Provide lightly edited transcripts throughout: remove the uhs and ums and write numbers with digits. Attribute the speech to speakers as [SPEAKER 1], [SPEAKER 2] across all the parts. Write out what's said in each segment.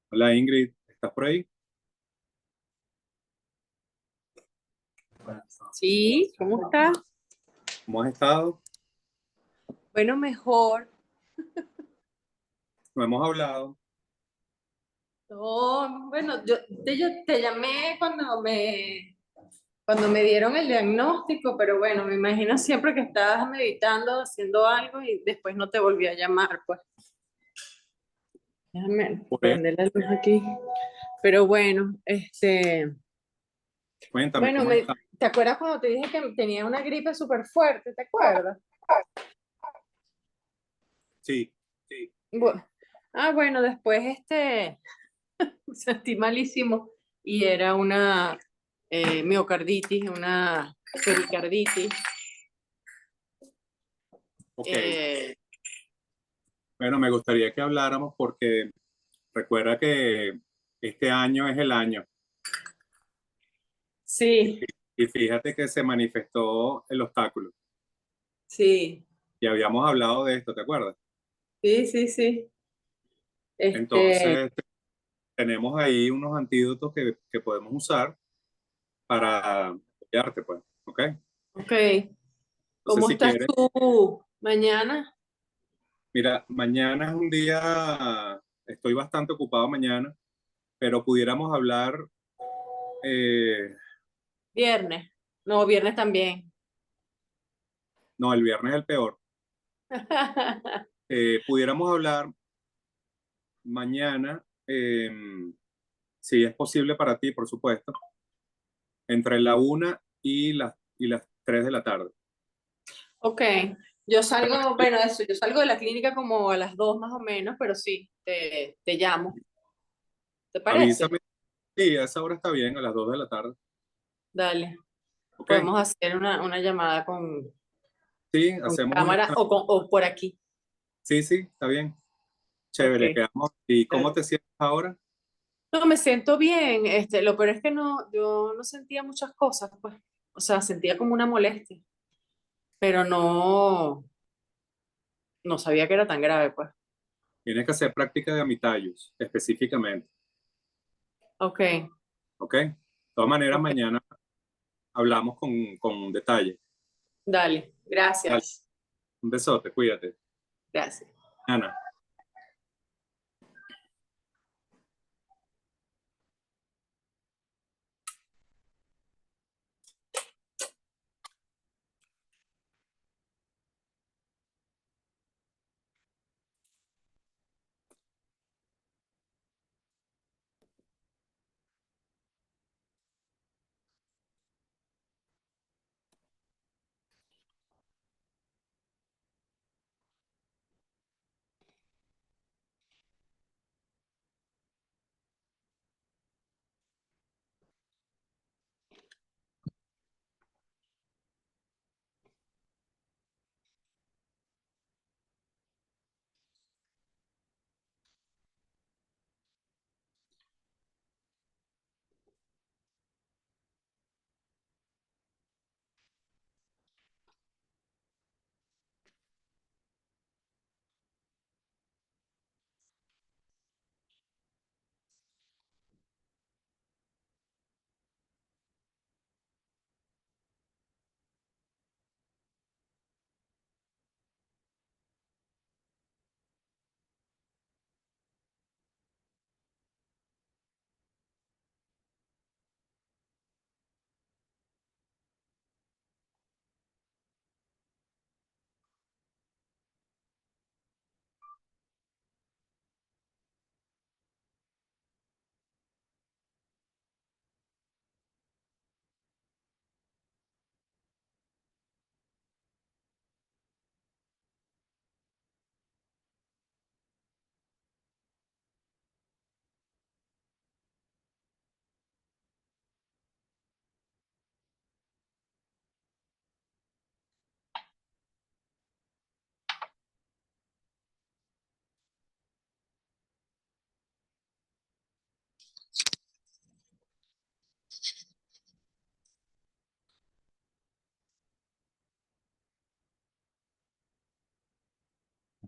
[SPEAKER 1] Hola Ingrid, ¿estás por ahí?
[SPEAKER 2] Sí, ¿cómo está?
[SPEAKER 1] ¿Cómo has estado?
[SPEAKER 2] Bueno, mejor.
[SPEAKER 1] No hemos hablado.
[SPEAKER 2] No, bueno, yo te llamé cuando me dieron el diagnóstico, pero bueno, me imagino siempre que estabas meditando, haciendo algo y después no te volví a llamar, pues. Déjame
[SPEAKER 1] Pues,
[SPEAKER 2] prender la luz aquí. Pero bueno,
[SPEAKER 1] cuéntame,
[SPEAKER 2] bueno,
[SPEAKER 1] ¿cómo has estado?
[SPEAKER 2] ¿te acuerdas cuando te dije que tenía una gripe súper fuerte? ¿Te acuerdas?
[SPEAKER 1] Sí, sí.
[SPEAKER 2] Bu- bueno, después me sentí malísimo y era una miocarditis, una pericarditis.
[SPEAKER 1] Ok.
[SPEAKER 2] Eh,
[SPEAKER 1] Bueno, me gustaría que habláramos porque recuerda que este año es el año. Y,
[SPEAKER 2] sí,
[SPEAKER 1] fí- y fíjate que se manifestó el obstáculo.
[SPEAKER 2] sí,
[SPEAKER 1] Y habíamos hablado de esto, ¿te acuerdas?
[SPEAKER 2] sí, sí, sí. Este,
[SPEAKER 1] Entonces, tenemos ahí unos antídotos que podemos usar para apoyarte, pues. ¿Ok?
[SPEAKER 2] ok.
[SPEAKER 1] Entonces,
[SPEAKER 2] ¿Cómo
[SPEAKER 1] si
[SPEAKER 2] estás
[SPEAKER 1] quieres,
[SPEAKER 2] tú mañana?
[SPEAKER 1] mira, mañana es un día, estoy bastante ocupado mañana, pero pudiéramos hablar, eh,
[SPEAKER 2] Viernes. No, viernes también.
[SPEAKER 1] no, el viernes es el peor. Pudiéramos hablar mañana, si es posible para ti, por supuesto, entre la 1 y las 3 de la tarde.
[SPEAKER 2] Ok. Yo
[SPEAKER 1] ¿Te
[SPEAKER 2] salgo,
[SPEAKER 1] parece?
[SPEAKER 2] bueno, eso, yo salgo de la clínica como a las 2 más o menos, pero sí, te llamo. ¿Te parece?
[SPEAKER 1] Avísame. Sí, a esa hora está bien, a las 2 de la tarde.
[SPEAKER 2] Dale.
[SPEAKER 1] ¿Ok?
[SPEAKER 2] Podemos hacer una llamada
[SPEAKER 1] Sí,
[SPEAKER 2] con
[SPEAKER 1] hacemos una.
[SPEAKER 2] cámara o por aquí.
[SPEAKER 1] Sí, sí, está bien.
[SPEAKER 2] Ok.
[SPEAKER 1] Chévere, quedamos. ¿Y cómo
[SPEAKER 2] Dale.
[SPEAKER 1] te sientes ahora?
[SPEAKER 2] No, me siento bien. Lo peor es que yo no sentía muchas cosas, pues. O sea, sentía como una molestia, pero no sabía que era tan grave, pues.
[SPEAKER 1] Tienes que hacer práctica de amitayos, específicamente.
[SPEAKER 2] Ok,
[SPEAKER 1] ¿Ok? De todas maneras,
[SPEAKER 2] ok.
[SPEAKER 1] mañana hablamos con detalle.
[SPEAKER 2] Dale.
[SPEAKER 1] Dale,
[SPEAKER 2] Gracias.
[SPEAKER 1] un besote, cuídate.
[SPEAKER 2] Gracias.
[SPEAKER 1] Ana.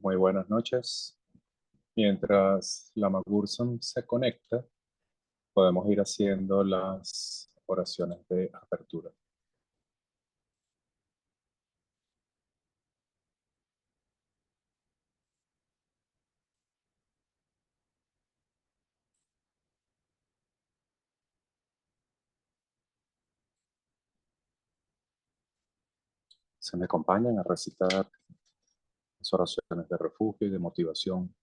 [SPEAKER 1] Muy buenas noches. Mientras la Magursum se conecta, podemos ir haciendo las oraciones de apertura. Se me acompañan a recitar las oraciones de refugio y de motivación.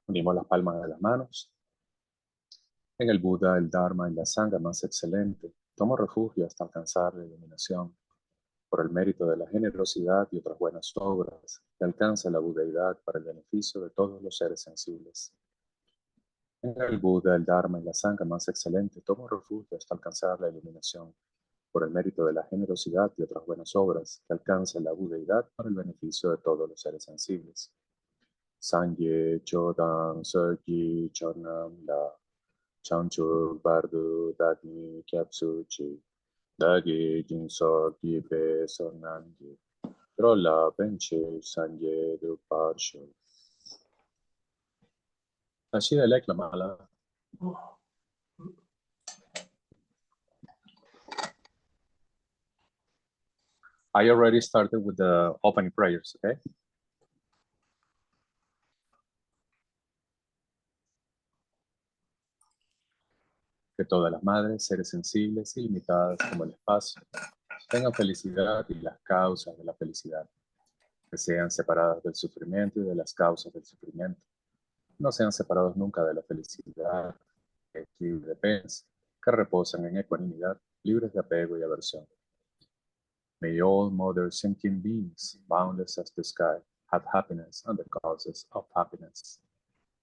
[SPEAKER 1] Unimos las palmas de las manos. En el Buda, el Dharma y la Sangha más excelente, tomo refugio hasta alcanzar la iluminación. Por el mérito de la generosidad y otras buenas obras, que alcanza la budeidad para el beneficio de todos los seres sensibles. En el Buda, el Dharma y la Sangha más excelente, tomo refugio hasta alcanzar la iluminación. Por el mérito de la generosidad y otras buenas obras, que alcanza la budeidad para el beneficio de todos los seres sensibles. Sangye Chodan Sergi Chonam La Chanchu Bardu Dagni Kyapsuchi Dagi Jinso Gibe Sonangi Trolla Benche Sanje Du Parsho Ashira Leklamala. I already started with the opening prayers, okay? Que todas las madres, seres sensibles y limitadas como el espacio, tengan felicidad y las causas de la felicidad, que sean separadas del sufrimiento y de las causas del sufrimiento, no sean separados nunca de la felicidad, equilibrio de penas, que reposan en ecuanimidad, libres de apego y aversión. May all mother sentient beings, boundless as the sky, have happiness and the causes of happiness.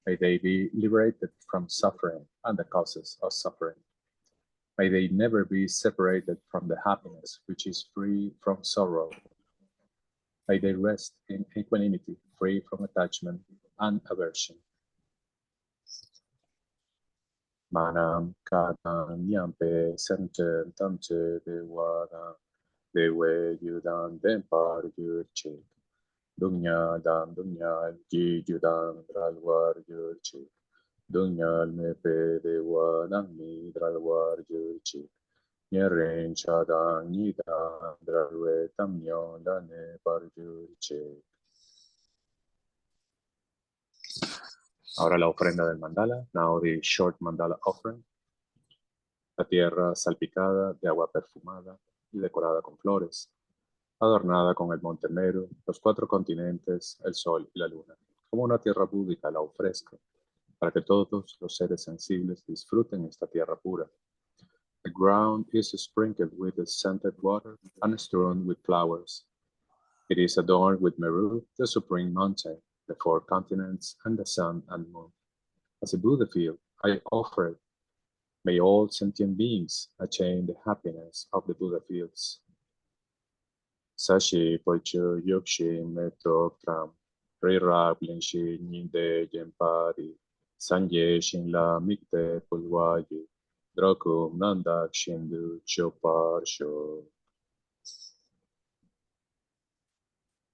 [SPEAKER 1] May they be liberated from suffering and the causes of suffering. May they never be separated from the happiness which is free from sorrow. May they rest in equanimity, free from attachment and aversion. Manam Kadam Yampe Senten Tamche Dewadam Dewe Yudan Dempar Yurche Dunya Dam Dunya Ji Yudan Dralwar Yurche Dunyal Mepe Dewadam Mi Dralwar Yurche Nyeren Chadang Nidan Dralwe Tamnyon Dane Par Yurche. Ahora la ofrenda del mandala. Now the short mandala offering. La tierra salpicada de agua perfumada y decorada con flores, adornada con el monte Meru, los 4 continentes, el sol y la luna. Como una tierra búdica la ofrezco, para que todos los seres sensibles disfruten esta tierra pura. The ground is sprinkled with the scented water and strewn with flowers. It is adorned with Meru, the supreme mountain, the 4 continents, and the sun and moon. As a Buddha field, I offer it. May all sentient beings attain the happiness of the Buddha fields. Sashi pocho yokshi meto tram, rira blinshi ninde jempari, sanje shinla mikte pulwayi, drokum nandak shindu choparsho.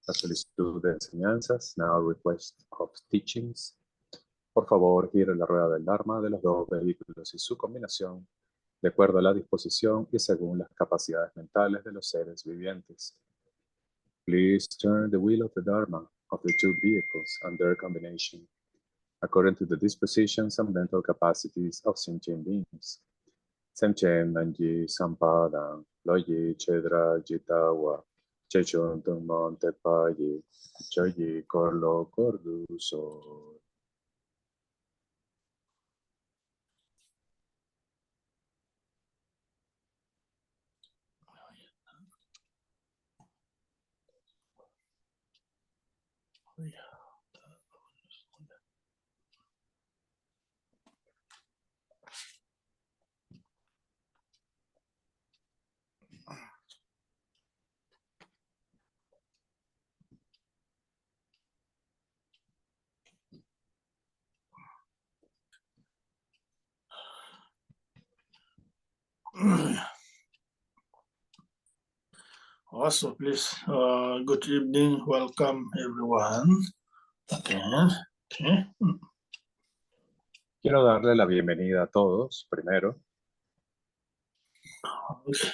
[SPEAKER 1] La solicitud de enseñanzas, now request of teachings. Por favor, gire la rueda del Dharma de los 2 vehículos y su combinación, de acuerdo a la disposición y según las capacidades mentales de los seres vivientes. Please turn the wheel of the Dharma of the 2 vehicles and their combination, according to the dispositions and mental capacities of sentient beings. Semchen Nanji Sampadang, Loyi Chedra Jitawa, Chechon Tungmon Tepayi, Choyi Korlo Korduso.
[SPEAKER 3] Also, please, good evening, welcome everyone Okay. Okay.
[SPEAKER 1] Quiero darle la bienvenida a todos primero.
[SPEAKER 3] Okay.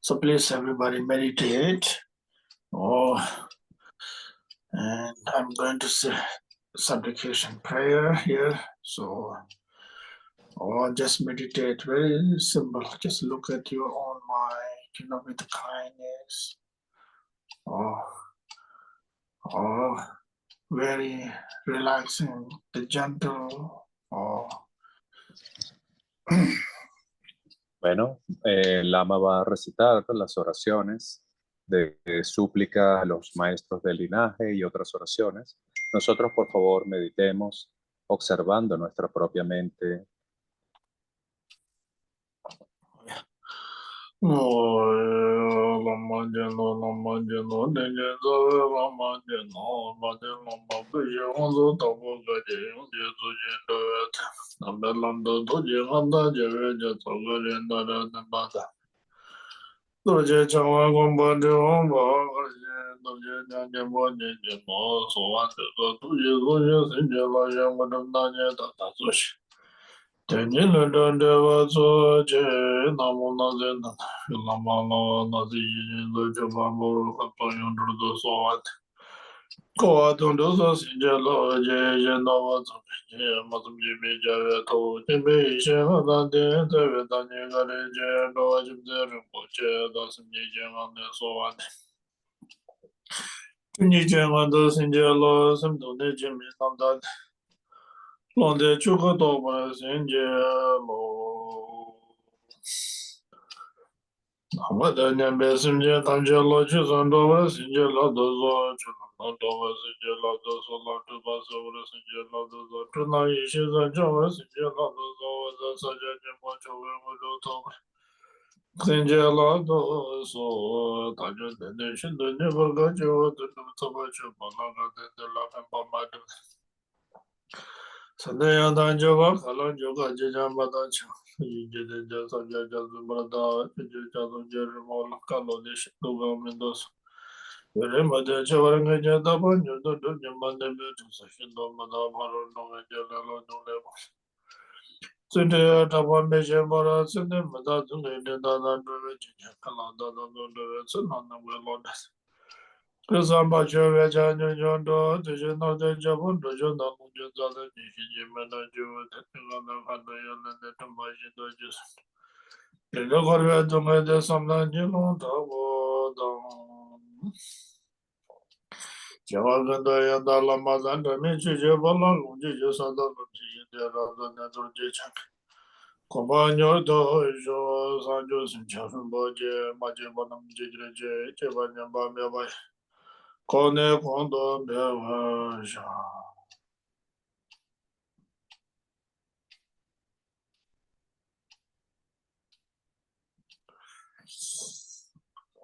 [SPEAKER 3] So please everybody meditate. And I'm going to say supplication prayer here. So just meditate, very simple. Just look at your own mind, with kindness. Very relaxing, the gentle.
[SPEAKER 1] Bueno, Lama va a recitar las oraciones de súplica a los maestros del linaje y otras oraciones. Nosotros, por favor, meditemos observando nuestra propia mente.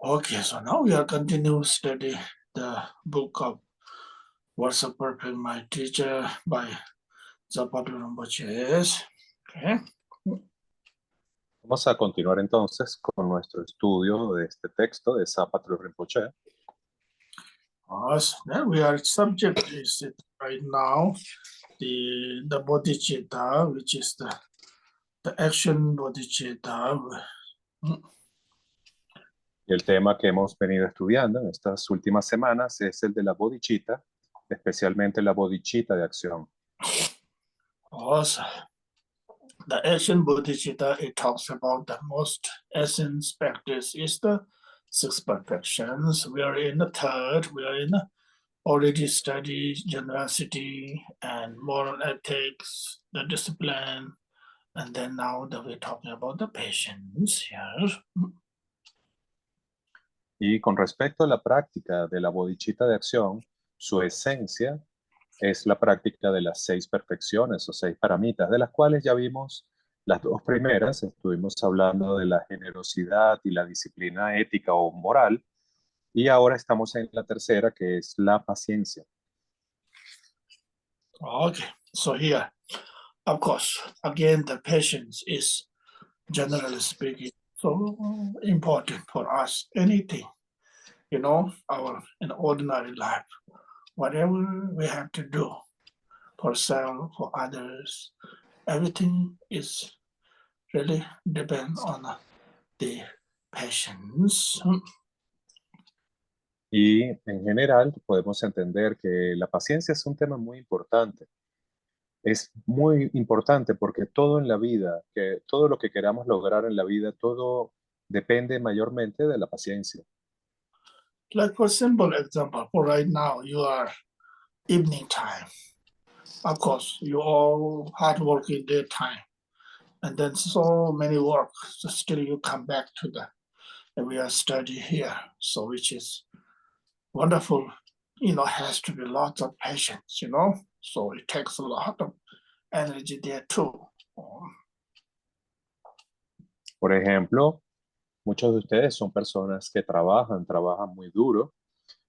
[SPEAKER 3] Okay, so now we are continuing to study the book of Words of Perfect My Teacher by Zapata Rinpoche. Okay.
[SPEAKER 1] Vamos a continuar entonces con nuestro estudio de este texto de Zapata Rinpoche.
[SPEAKER 3] Then we are subject is it right now the bodhicitta, which is the action bodhicitta.
[SPEAKER 1] Y el tema que hemos venido estudiando en estas últimas semanas es el de la bodhicitta, especialmente la bodhicitta de acción.
[SPEAKER 3] Also, the action bodhicitta, it talks about the most essence practice is the 6 perfections. We are in the third, we are in already studied generosity and moral ethics, the discipline, and then now that we're talking about the patience here.
[SPEAKER 1] Y con respecto a la práctica de la bodhicitta de acción, su esencia es la práctica de las 6 perfecciones o 6 paramitas, de las cuales ya vimos las 2 primeras. Estuvimos hablando de la generosidad y la disciplina ética o moral, y ahora estamos en la tercera, que es la paciencia.
[SPEAKER 3] Okay, so here, of course, again, the patience is, generally speaking, so important for us. Anything, our in ordinary life, whatever we have to do for self, for others, everything is really depend on the patience.
[SPEAKER 1] Y en general podemos entender que la paciencia es un tema muy importante. Es muy importante porque todo en la vida, que todo lo que queramos lograr en la vida, todo depende mayormente de la paciencia.
[SPEAKER 3] Like for simple example, for right now, you are evening time. Of course, you all hard working daytime, and then so many work. So still, you come back to and we are study here. So which is wonderful. Has to be lots of patience. So it takes a lot of energy there too.
[SPEAKER 1] Por ejemplo, muchos de ustedes son personas que trabajan muy duro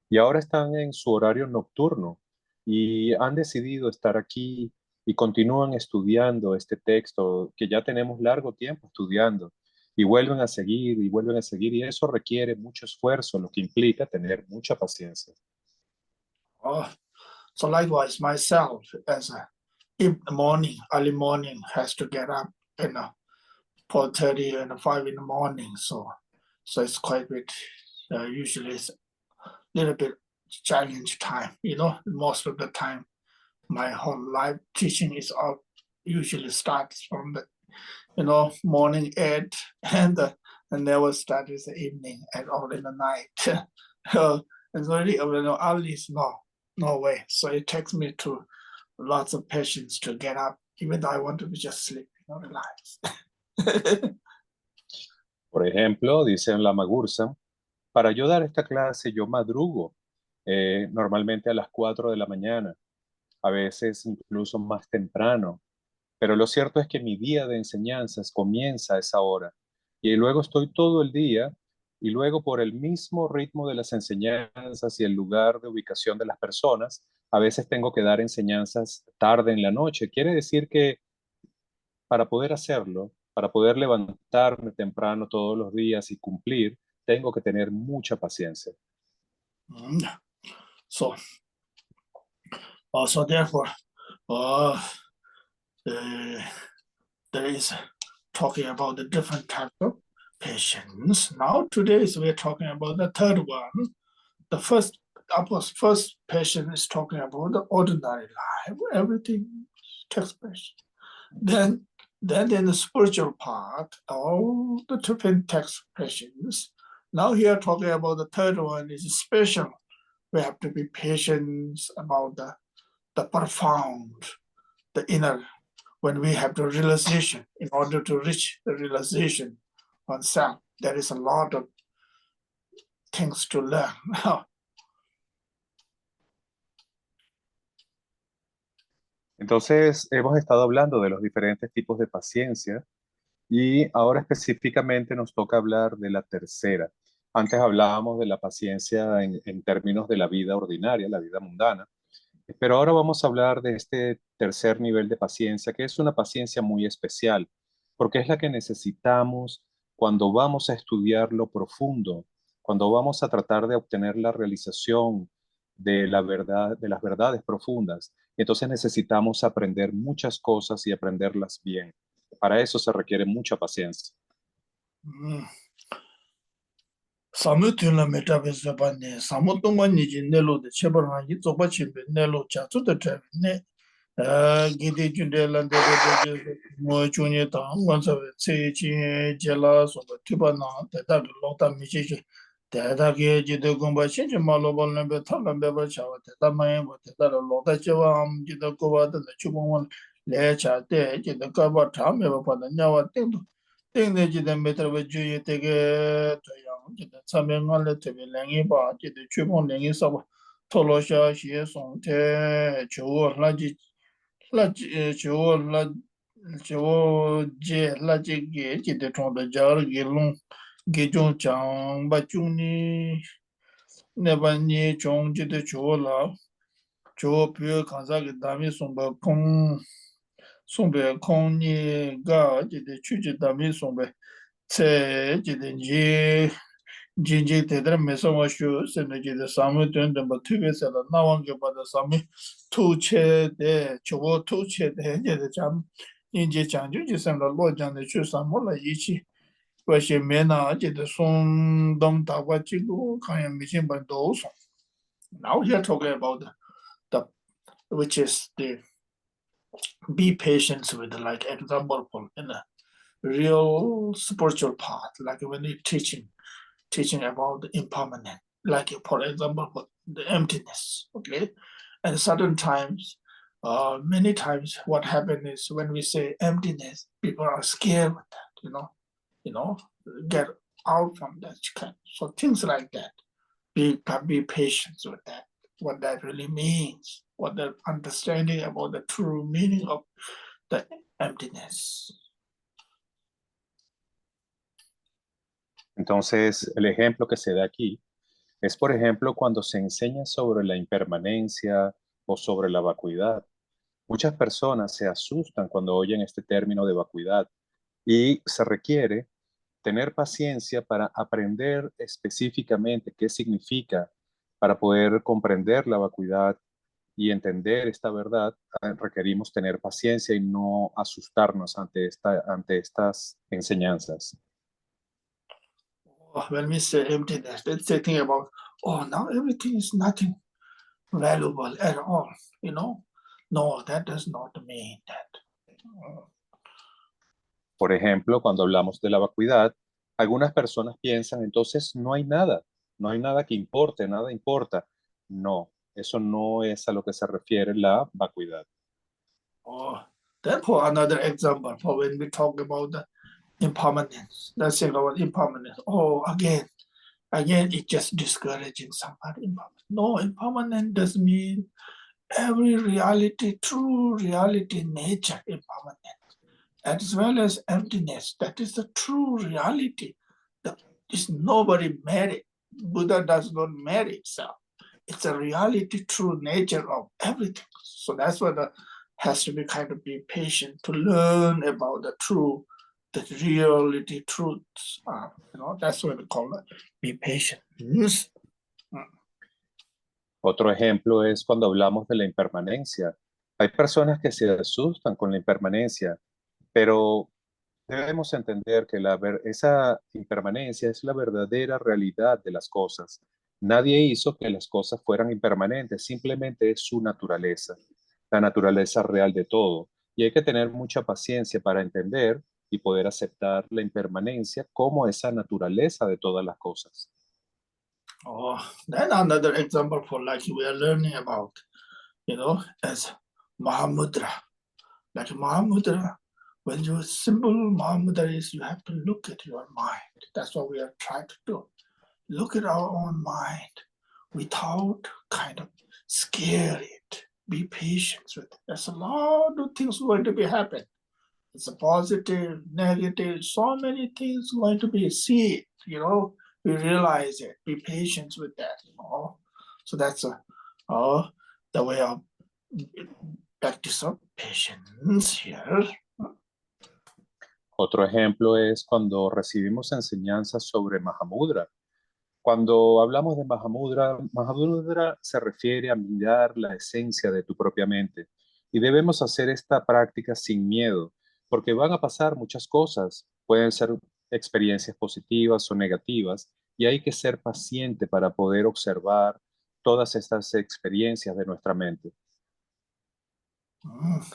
[SPEAKER 1] y ahora están en su horario nocturno y han decidido estar aquí y continúan estudiando este texto que ya tenemos largo tiempo estudiando y vuelven a seguir y vuelven a seguir y eso requiere mucho esfuerzo, lo que implica tener mucha paciencia.
[SPEAKER 3] So likewise, myself as in the morning, early morning, has to get up 4:30 and 5 in the morning. So it's quite a bit. Usually, it's a little bit challenge time. Most of the time, my whole life teaching is out. Usually starts from the morning 8 and never starts the evening at all in the night. It's really early is no way. So it takes me to lots of patience to get up, even though I want to be just sleep, relax.
[SPEAKER 1] Por ejemplo, dice en Lama Gursa, para yo dar esta clase yo madrugo normalmente a las 4 de la mañana, a veces incluso más temprano, pero lo cierto es que mi día de enseñanzas comienza a esa hora y luego estoy todo el día y luego por el mismo ritmo de las enseñanzas y el lugar de ubicación de las personas, a veces tengo que dar enseñanzas tarde en la noche. Quiere decir que para poder hacerlo, para poder levantarme temprano todos los días y cumplir, tengo que tener mucha paciencia.
[SPEAKER 3] So therefore, there is talking about the different types of patience. Now today we're talking about the third one. The first patient is talking about the ordinary life. Everything takes place. Then in the spiritual part, all the different text patience. Now here talking about the third one is special. We have to be patient about the profound, the inner, when we have the realization. In order to reach the realization oneself, there is a lot of things to learn.
[SPEAKER 1] Entonces, hemos estado hablando de los diferentes tipos de paciencia y ahora específicamente nos toca hablar de la tercera. Antes hablábamos de la paciencia en términos de la vida ordinaria, la vida mundana, pero ahora vamos a hablar de este tercer nivel de paciencia, que es una paciencia muy especial, porque es la que necesitamos cuando vamos a estudiar lo profundo, cuando vamos a tratar de obtener la realización de la verdad, de las verdades profundas. Entonces necesitamos aprender muchas cosas y aprenderlas bien. Para eso se requiere mucha paciencia.
[SPEAKER 3] Samu tuna metabe sabane, samu tuma niji nelo de chebarma yi zoba chimbe nelo chatsu de trebi ne, gidi junde lande de mo chunye tang, wansawe tse chi jela soba tiba na, teta lota michi chi, teta ki jide gomba chinchi malo bol nembe talan beba chawa, teta mayenwa, teta lota chewa am jide goba dana chubongwan le cha te, jide kaba tam eba pada nyawa tingdu, tingde jide metrabe juye tege toyang, jide tsame ngale tebe lengi ba, jide chubong lengi saba, tolo sha xie song te, chuo laji, chuo je laji ge, jide chongda jar ge long, ge chong chang, ba chung ni, neba ni chong jide chuo la, chuo pyo kansa ge dami songba kong, songbe kong ni ga, jide chu je dami songbe, tse jide Jinji Tedra Mesomashu, Senaji, the Sami Tun, the Matubis, and the Nawanga, but the Sami, two chair there, Chogo, two chair there, the Jam, Inji Chanju, just and the Lord and the Chusamola Yichi, where she mena, the Song Dom Tawachigo, Kaya Mission by those. Now you're talking about the which is the be patient with, like example in a real spiritual path, like when you're teaching about the impermanent, like for example, the emptiness, okay? And certain times, many times what happens is when we say emptiness, people are scared with that, get out from that kind. So things like that, be patient with that, what that really means, what the understanding about the true meaning of the emptiness.
[SPEAKER 1] Entonces, el ejemplo que se da aquí es, por ejemplo, cuando se enseña sobre la impermanencia o sobre la vacuidad. Muchas personas se asustan cuando oyen este término de vacuidad y se requiere tener paciencia para aprender específicamente qué significa, para poder comprender la vacuidad y entender esta verdad. Requerimos tener paciencia y no asustarnos ante estas enseñanzas.
[SPEAKER 3] When we say emptiness, let's say think about, now everything is nothing valuable at all, No, that does not mean that.
[SPEAKER 1] Por ejemplo, cuando hablamos de la vacuidad, algunas personas piensan, entonces no hay nada que importe, nada importa. No, eso no es a lo que se refiere la vacuidad.
[SPEAKER 3] Therefore, another example for when we talk about the impermanence, let's think about impermanence. Again, it's just discouraging somebody. No, impermanent doesn't mean every reality, true reality, nature, impermanent, as well as emptiness. That is the true reality. Is nobody married. Buddha does not marry itself. It's a reality, true nature of everything. So that's why the has to be kind of be patient to learn about the reality, truths. That's what we call it. Be patient.
[SPEAKER 1] Otro ejemplo es cuando hablamos de la impermanencia. Hay personas que se asustan con la impermanencia, pero debemos entender que esa impermanencia es la verdadera realidad de las cosas. Nadie hizo que las cosas fueran impermanentes, simplemente es su naturaleza, la naturaleza real de todo. Y hay que tener mucha paciencia para entender y poder aceptar la impermanencia como esa naturaleza de todas las cosas.
[SPEAKER 3] Then another example for like we are learning about, as Mahamudra. Like Mahamudra, when you simple Mahamudra is, you have to look at your mind. That's what we are trying to do. Look at our own mind without kind of scare it. Be patient with it. There's a lot of things going to be happen. It's a positive, negative, so many things going to be see it, we realize it. Be patient with that. So that's the way of practice of patience here.
[SPEAKER 1] Otro ejemplo es cuando recibimos enseñanzas sobre Mahamudra. Cuando hablamos de Mahamudra se refiere a mirar la esencia de tu propia mente. Y debemos hacer esta práctica sin miedo, porque van a pasar muchas cosas. Pueden ser experiencias positivas o negativas, y hay que ser paciente para poder observar todas estas experiencias de nuestra mente.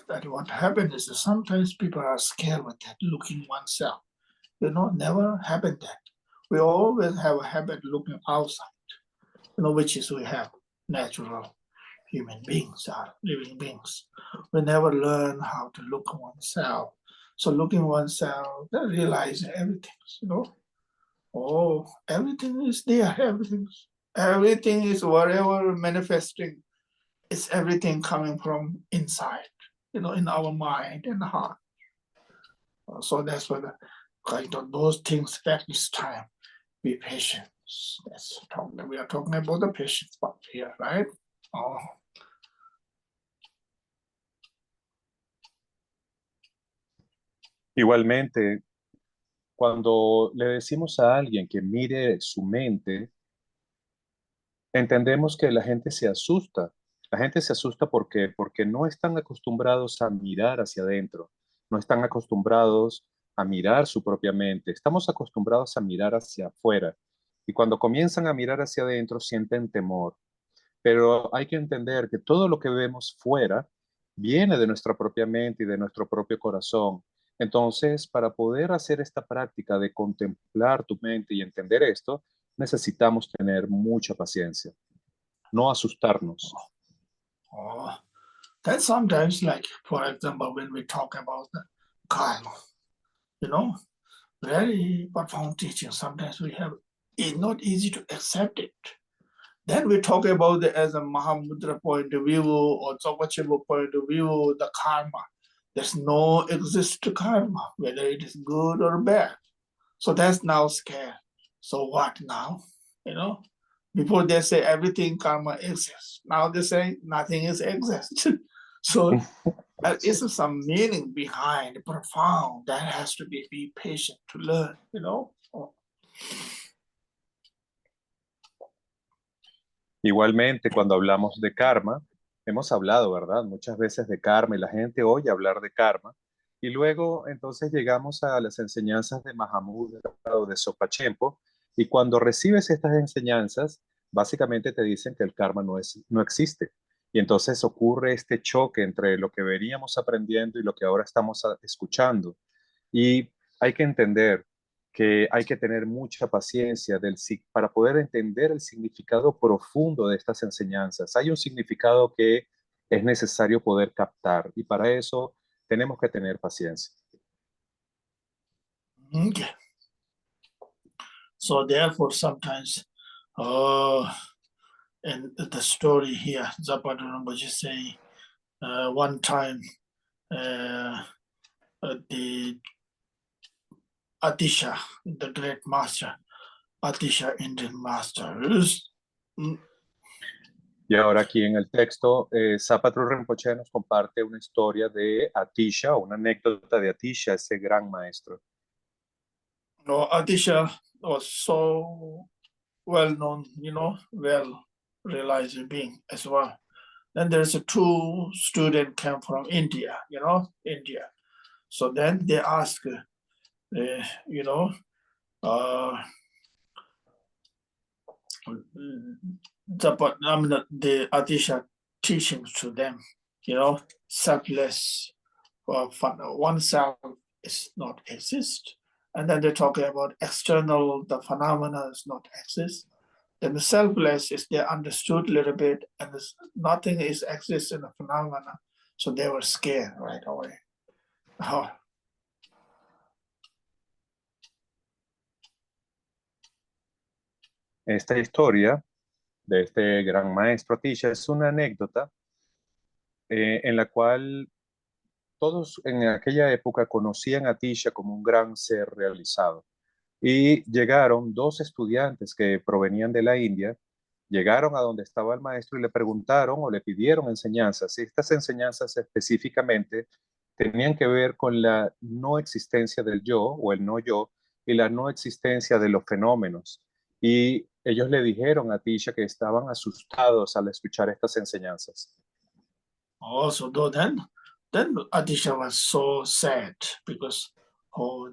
[SPEAKER 3] That what happens is that sometimes people are scared with that, looking oneself. Never happened that. We always have a habit looking outside, which is we have natural human beings, are living beings. We never learn how to look at oneself. So looking oneself, then realizing everything, everything is there, everything is whatever manifesting. It's everything coming from inside, in our mind and heart. So that's what kind of those things at this time. Be patient. We are talking about the patience part here, right?
[SPEAKER 1] Igualmente, Cuando le decimos a alguien que mire su mente, entendemos que la gente se asusta. La gente se asusta porque no están acostumbrados a mirar hacia adentro, no están acostumbrados a mirar su propia mente. Estamos acostumbrados a mirar hacia afuera. Y cuando comienzan a mirar hacia adentro, sienten temor. Pero hay que entender que todo lo que vemos fuera viene de nuestra propia mente y de nuestro propio corazón. Entonces, para poder hacer esta práctica de contemplar tu mente y entender esto, necesitamos tener mucha paciencia, no asustarnos.
[SPEAKER 3] Oh, that's sometimes like, for example, when we talk about the karma, you know, very profound teaching. Sometimes we have, it's not easy to accept it. Then we talk about it as a Mahamudra point of view or Dzogchen point of view, the karma. There's no exist karma, whether it is good or bad. So that's now scared. So what now? You know, before they say everything karma exists. Now they say nothing is exist. So there is some meaning behind, profound. That has to be patient to learn, you know.
[SPEAKER 1] Igualmente, cuando hablamos de karma, hemos hablado, ¿verdad? Muchas veces de karma y la gente oye hablar de karma. Y luego, entonces, llegamos a las enseñanzas de Mahamudra o de Sopachempo. Y cuando recibes estas enseñanzas, básicamente te dicen que el karma no existe. Y entonces ocurre este choque entre lo que veníamos aprendiendo y lo que ahora estamos escuchando. Y hay que entender que hay que tener mucha paciencia para poder entender el significado profundo de estas enseñanzas. Hay un significado que es necesario poder captar y para eso tenemos que tener paciencia.
[SPEAKER 3] Okay. So therefore, sometimes, in the story here, Zapata Rinpoche say, one time, the Atisha, the great master, Atisha Indian master,
[SPEAKER 1] Y ahora aquí en el texto, Zapatru Rinpoche nos comparte una historia de Atisha, una anécdota de Atisha, ese gran maestro.
[SPEAKER 3] no, Atisha was so well known, you know, well realized being as well. Then there's a two student came from India, you know, India. So then they ask, you know, the Atisha teachings to them, you know, selfless, oneself is not exist. And then they talk about external, the phenomena is not exist. Then the selfless is they understood a little bit, and nothing is exists in the phenomena. So they were scared right away. Oh.
[SPEAKER 1] Esta historia de este gran maestro Atisha es una anécdota en la cual todos en aquella época conocían a Atisha como un gran ser realizado. Y llegaron dos estudiantes que provenían de la India, llegaron a donde estaba el maestro y le preguntaron o le pidieron enseñanzas. Y estas enseñanzas específicamente tenían que ver con la no existencia del yo o el no yo y la no existencia de los fenómenos. Y ellos le dijeron a Atisha que estaban asustados al escuchar estas enseñanzas.
[SPEAKER 3] Also, then Atisha was so sad because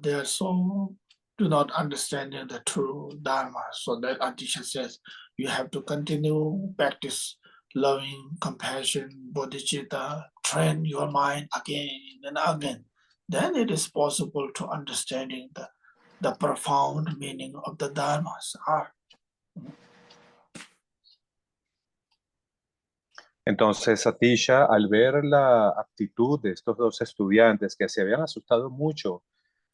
[SPEAKER 3] they are so do not understanding the true Dharma. So that Atisha says, you have to continue practice loving, compassion, bodhicitta, train your mind again and again. Then it is possible to understanding the profound meaning of the Dharmas are.
[SPEAKER 1] Entonces, Atisha, al ver la actitud de estos dos estudiantes que se habían asustado mucho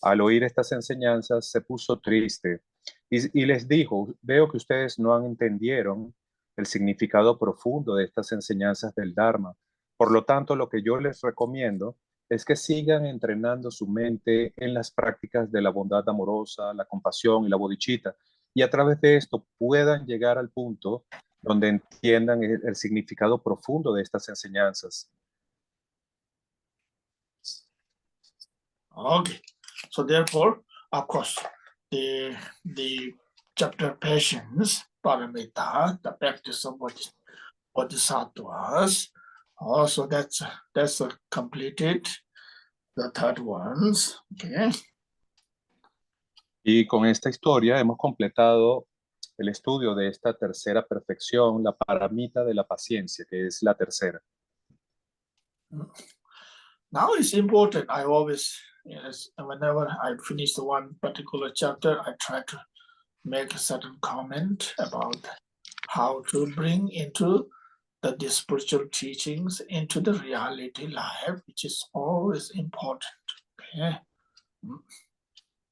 [SPEAKER 1] al oír estas enseñanzas, se puso triste y les dijo, veo que ustedes no entendieron el significado profundo de estas enseñanzas del Dharma. Por lo tanto, lo que yo les recomiendo es que sigan entrenando su mente en las prácticas de la bondad amorosa, la compasión y la bodhicitta, y a través de esto puedan llegar al punto donde entiendan el significado profundo de estas enseñanzas.
[SPEAKER 3] Okay, so therefore, of course, the chapter patience, paramita, the practice of bodhisattvas. Also, that's completed. The third ones, okay.
[SPEAKER 1] Y con esta historia hemos completado el estudio de esta tercera perfección, la paramita de la paciencia, que es la tercera.
[SPEAKER 3] Now it's important. I always, yes, whenever I finish one particular chapter, I try to make a certain comment about how to bring into the spiritual teachings into the reality life, which is always important. Okay?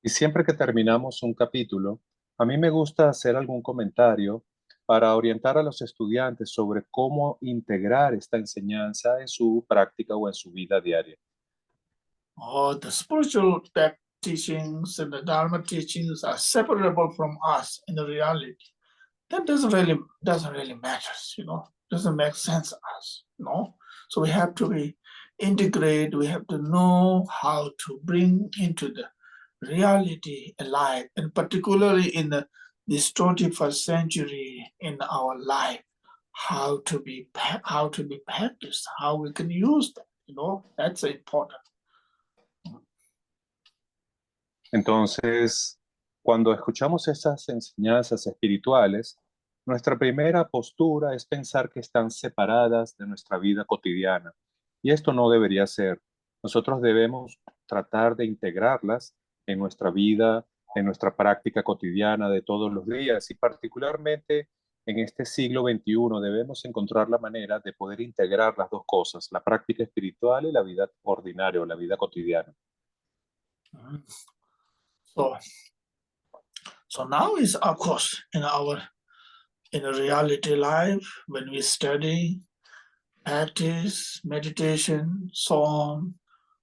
[SPEAKER 1] Y siempre que terminamos un capítulo, a mí me gusta hacer algún comentario para orientar a los estudiantes sobre cómo integrar esta enseñanza en su práctica o en su vida diaria.
[SPEAKER 3] Oh, the spiritual teachings and the Dharma teachings are separable from us in the reality. That doesn't really matter, doesn't make sense to us, So we have to be integrated. We have to know how to bring into the reality alive, and particularly in this 21st century in our life, how to be practiced, how we can use that, that's important.
[SPEAKER 1] Entonces, cuando escuchamos esas enseñanzas espirituales, nuestra primera postura es pensar que están separadas de nuestra vida cotidiana. Y esto no debería ser. Nosotros debemos tratar de integrarlas en nuestra vida, en nuestra práctica cotidiana de todos los días, y particularmente en este siglo XXI debemos encontrar la manera de poder integrar las dos cosas, la práctica espiritual y la vida ordinaria o la vida cotidiana.
[SPEAKER 3] So now is, of course, in a reality life, when we study, practice, meditation, so on,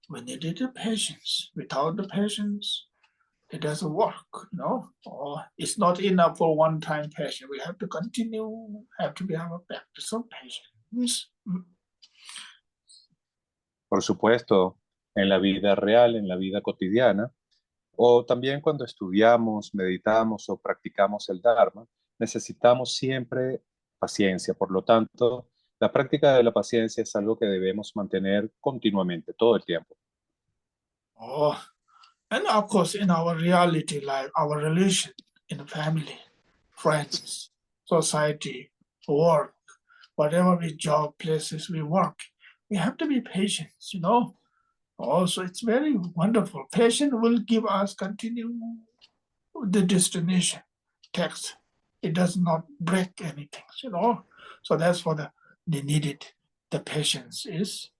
[SPEAKER 3] we needed the patience. Without the patience, it doesn't work, or it's not enough for one-time patience. We have to continue, have to have a practice of patience.
[SPEAKER 1] Por supuesto, en la vida real, en la vida cotidiana, o también cuando estudiamos, meditamos o practicamos el Dharma, necesitamos siempre paciencia. Por lo tanto, la práctica de la paciencia es algo que debemos mantener continuamente, todo el tiempo.
[SPEAKER 3] Oh, and of course, in our reality life, our relation in the family, friends, society, work, whatever we job, places we work, we have to be patient, Also, it's very wonderful. Patience will give us continue the destination text. It does not break anything, So that's what the needed. The patience is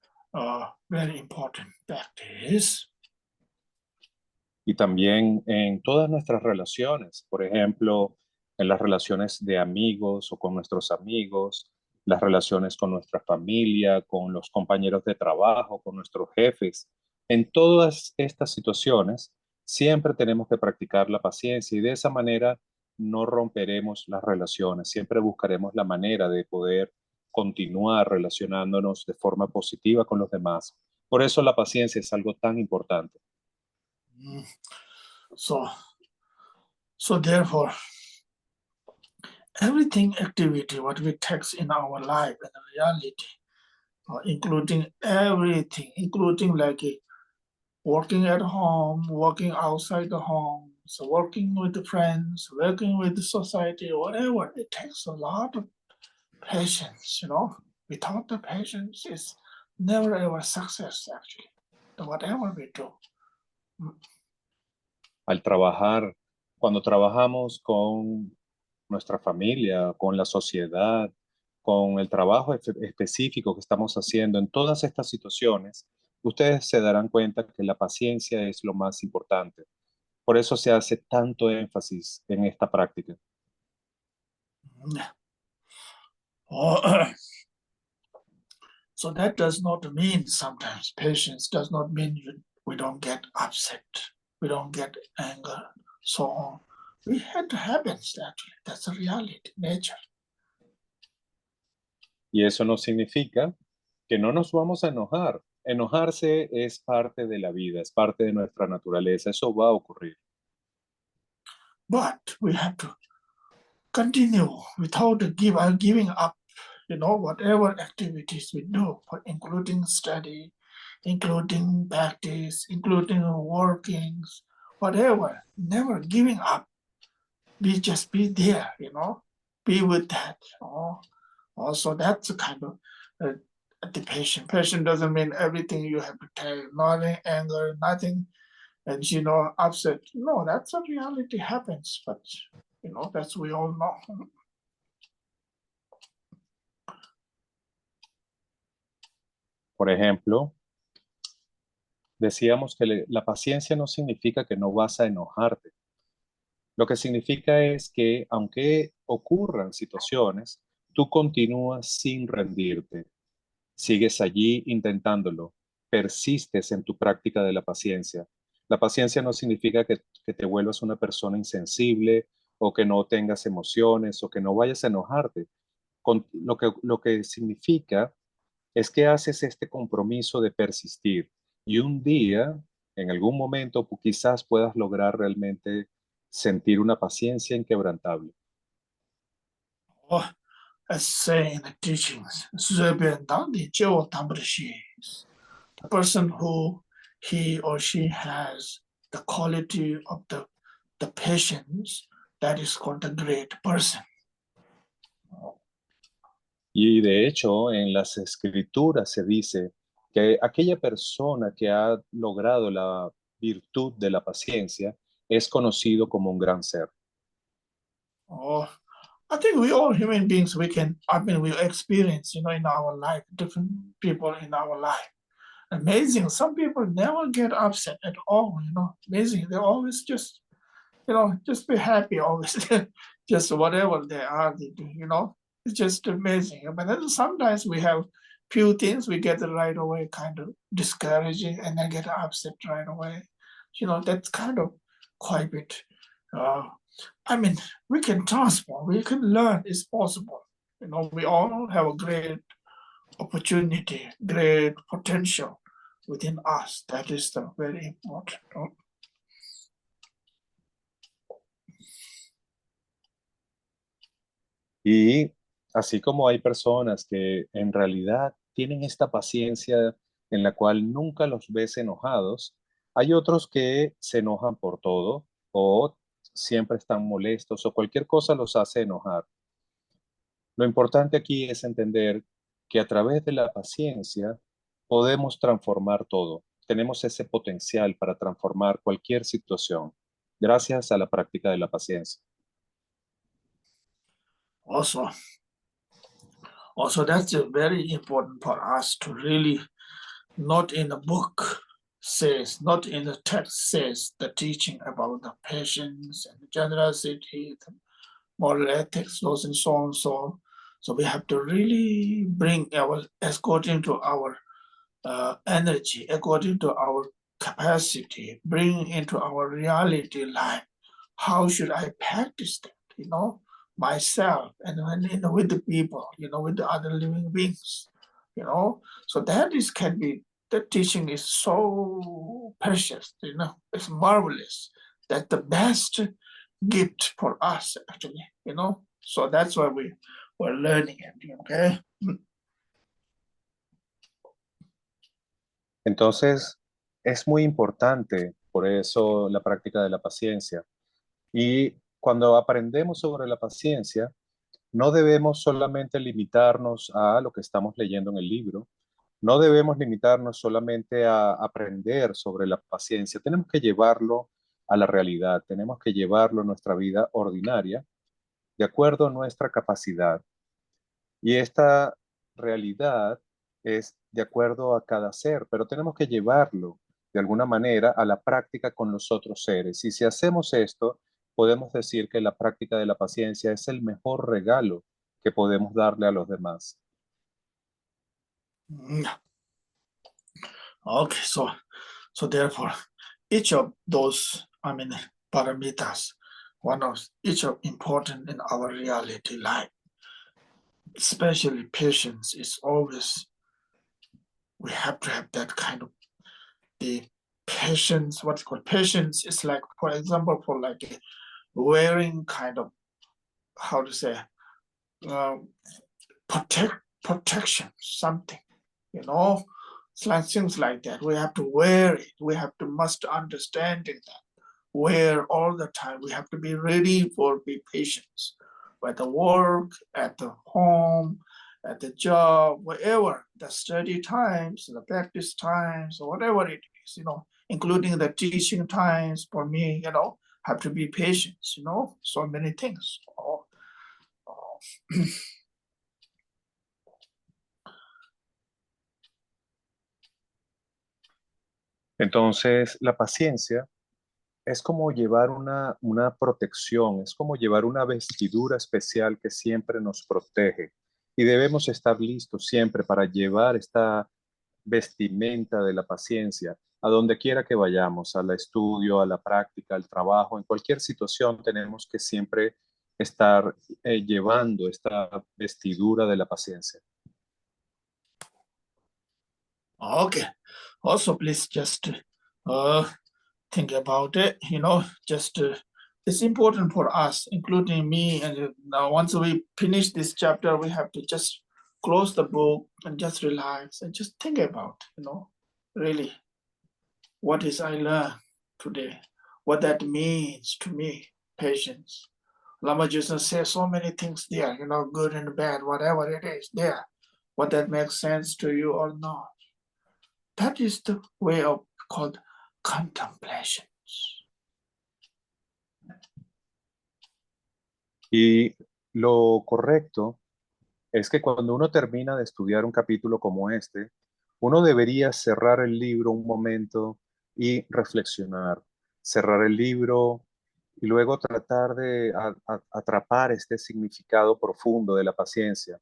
[SPEAKER 3] very important practice.
[SPEAKER 1] Y también en todas nuestras relaciones, por ejemplo, en las relaciones de amigos o con nuestros amigos, las relaciones con nuestra familia, con los compañeros de trabajo, con nuestros jefes. En todas estas situaciones, siempre tenemos que practicar la paciencia y de esa manera no romperemos las relaciones. Siempre buscaremos la manera de poder continuar relacionándonos de forma positiva con los demás. Por eso la paciencia es algo tan importante.
[SPEAKER 3] So therefore, everything activity, what we text in our life and reality, including everything, including like working at home, working outside the home, so working with the friends, working with the society, whatever, it takes a lot of patience, Without the patience, it's never ever success, actually, whatever we do.
[SPEAKER 1] Al trabajar, cuando trabajamos con nuestra familia, con la sociedad, con el trabajo específico que estamos haciendo en todas estas situaciones, ustedes se darán cuenta que la paciencia es lo más importante. Por eso se hace tanto énfasis en esta práctica.
[SPEAKER 3] So that does not mean sometimes patience does not mean we don't get upset, we don't get anger, so on. We had to happen, actually. That's a reality, nature.
[SPEAKER 1] Y eso no significa que no nos vamos a enojar. Enojarse es parte de la vida, es parte de nuestra naturaleza. Eso va a ocurrir.
[SPEAKER 3] but we have to continue without giving up, whatever activities we do, including study, including practice, including workings, whatever, never giving up. Just be there, be with that. Also, that's a kind of the patient. Patient doesn't mean everything you have to take, nothing, anger, nothing, and upset. No, that's what reality happens, but that's we all know.
[SPEAKER 1] Por ejemplo, decíamos que la paciencia no significa que no vas a enojarte. Lo que significa es que aunque ocurran situaciones, tú continúas sin rendirte. Sigues allí intentándolo. Persistes en tu práctica de la paciencia. La paciencia no significa que te vuelvas una persona insensible o que no tengas emociones o que no vayas a enojarte. Lo que significa es que haces este compromiso de persistir y un día, en algún momento, quizás puedas lograr realmente sentir una paciencia inquebrantable.
[SPEAKER 3] As say in the teachings, the person who he or she has the quality of the patience, that is called a great person.
[SPEAKER 1] Y de hecho, en las escrituras se dice que aquella persona que ha logrado la virtud de la paciencia es conocido como un gran ser.
[SPEAKER 3] I think we all human beings, we experience, in our life, different people in our life. Amazing. Some people never get upset at all, amazing. They always just, just be happy always, just whatever they are, they do, it's just amazing. But then sometimes we have few things we get right away kind of discouraging and then get upset right away. That's kind of quite a bit. We can transform, we can learn, it's possible. We all have a great opportunity, great potential within us. That is the very important.
[SPEAKER 1] Y así como hay personas que en realidad tienen esta paciencia en la cual nunca los ves enojados, hay otros que se enojan por todo o siempre están molestos o cualquier cosa los hace enojar. Lo importante aquí es entender que a través de la paciencia podemos transformar todo. Tenemos ese potencial para transformar cualquier situación gracias a la práctica de la paciencia.
[SPEAKER 3] Also, that's very important for us to really, not in the book says, not in the text says, the teaching about the patience and the generosity, the moral ethics, laws, and so on. So we have to really bring according to our energy, according to our capacity, bring into our reality life. How should I practice that? Myself and with the people, with the other living beings, So that the teaching is so precious, it's marvelous. That's the best gift for us, actually, So that's why we're learning it, okay?
[SPEAKER 1] Entonces, es muy importante, por eso, la práctica de la paciencia. Y cuando aprendemos sobre la paciencia, no debemos solamente limitarnos a lo que estamos leyendo en el libro, no debemos limitarnos solamente a aprender sobre la paciencia, tenemos que llevarlo a la realidad, tenemos que llevarlo a nuestra vida ordinaria, de acuerdo a nuestra capacidad. Y esta realidad es de acuerdo a cada ser, pero tenemos que llevarlo de alguna manera a la práctica con los otros seres. Y si hacemos esto, podemos decir que la práctica de la paciencia es el mejor regalo que podemos darle a los demás.
[SPEAKER 3] Okay, so therefore, each of those, paramitas, each of important in our reality life, especially patience is always, we have to have that kind of the patience, what's called patience is like, for example, for like wearing kind of, how to say, protection, something, it's like things like that. We have to wear it. We have to must understanding that. Wear all the time. We have to be ready for be patient. At the work, at the home, at the job, wherever, the study times, the practice times, or whatever it is, including the teaching times for me, have to be patient, so many things.
[SPEAKER 1] Entonces, la paciencia es como llevar una protección, es como llevar una vestidura especial que siempre nos protege. Y debemos estar listos siempre para llevar esta vestimenta de la paciencia a donde quiera que vayamos, al estudio, a la práctica, al trabajo, en cualquier situación tenemos que siempre estar llevando esta vestidura de la paciencia.
[SPEAKER 3] Okay. Also, please just think about it. Just it's important for us, including me. And now, once we finish this chapter, we have to just close the book and just relax and just think about, really, what is I learned today, what that means to me, patience. Lama Justin says so many things there, good and bad, whatever it is there, what that makes sense to you or not. That is the way of called contemplations.
[SPEAKER 1] Y lo correcto es que cuando uno termina de estudiar un capítulo como este, uno debería cerrar el libro un momento y reflexionar, cerrar el libro y luego tratar de atrapar este significado profundo de la paciencia.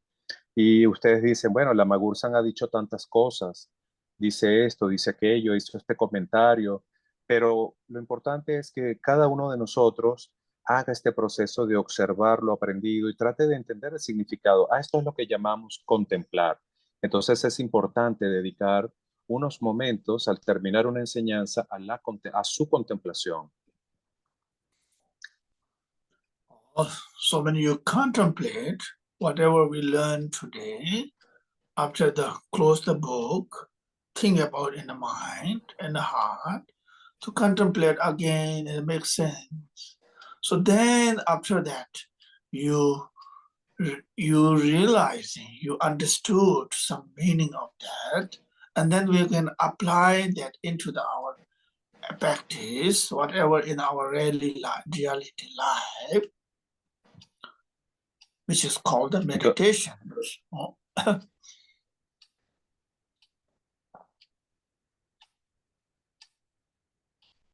[SPEAKER 1] Y ustedes dicen, bueno, Lama Gursan ha dicho tantas cosas, dice esto, dice aquello, hizo este comentario, pero lo importante es que cada uno de nosotros haga este proceso de observar lo aprendido y trate de entender el significado. Esto es lo que llamamos contemplar. Entonces es importante dedicar unos momentos al terminar una enseñanza a su contemplación.
[SPEAKER 3] So when you contemplate whatever we learned today, after close the book, think about in the mind and the heart, to contemplate again and make sense. So then after that, you realize, you understood some meaning of that, and then we can apply that into our practice, whatever in our reality life, which is called the meditation.